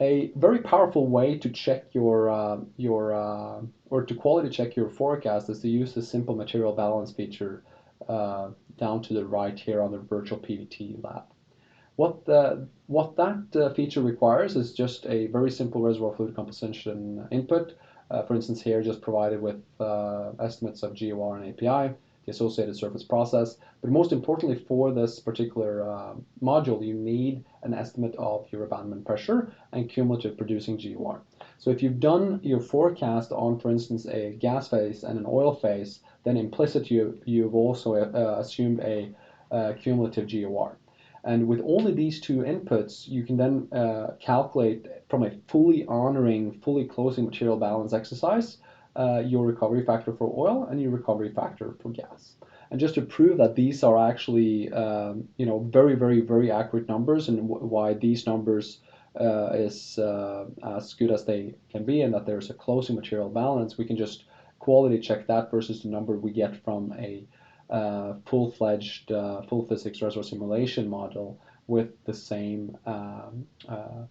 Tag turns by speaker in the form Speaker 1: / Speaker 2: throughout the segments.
Speaker 1: A very powerful way to check or to quality check your forecast is to use the simple material balance feature down to the right here on the virtual PVT lab. What that feature requires is just a very simple reservoir fluid composition input. For instance, here just provided with estimates of GOR and API, the associated surface process. But most importantly, for this particular module, you need an estimate of your abandonment pressure and cumulative producing GOR. So if you've done your forecast on, for instance, a gas phase and an oil phase, then implicit you've also assumed a cumulative GOR. And with only these two inputs, you can then calculate from a fully honoring, fully closing material balance exercise your recovery factor for oil and your recovery factor for gas. And just to prove that these are actually very, very, very accurate numbers, and why these numbers is as good as they can be, and that there's a closing material balance, we can just quality check that versus the number we get from a full-fledged full physics reservoir simulation model with the same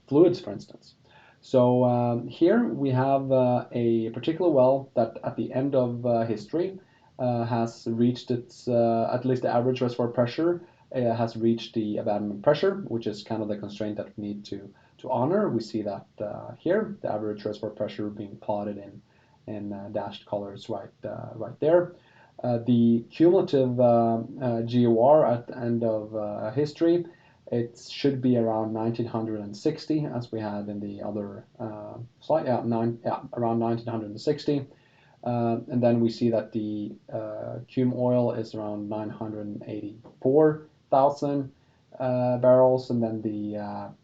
Speaker 1: fluids, for instance. So here we have a particular well that at the end of history has reached its, at least the average reservoir pressure, has reached the abandonment pressure, which is kind of the constraint that we need to honor. We see that here, the average reservoir pressure being plotted in dashed colors right there. The cumulative GOR at the end of history, it should be around 1960, as we had in the other slide. Around 1960. And then we see that the cum oil is around 984,000 barrels, and then the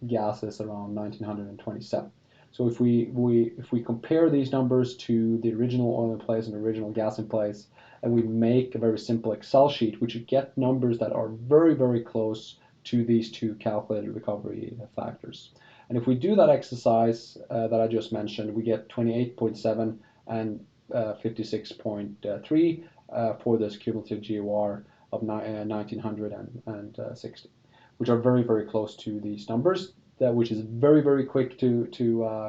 Speaker 1: gas is around 1927. So if we compare these numbers to the original oil in place and the original gas in place, and we make a very simple Excel sheet, we should get numbers that are very, very close to these two calculated recovery factors. And if we do that exercise that I just mentioned, we get 28.7 and 56.3 for this cumulative GOR of 1960, which are very, very close to these numbers, which is very, very quick to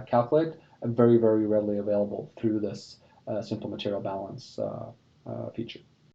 Speaker 1: calculate and very, very readily available through this simple material balance feature.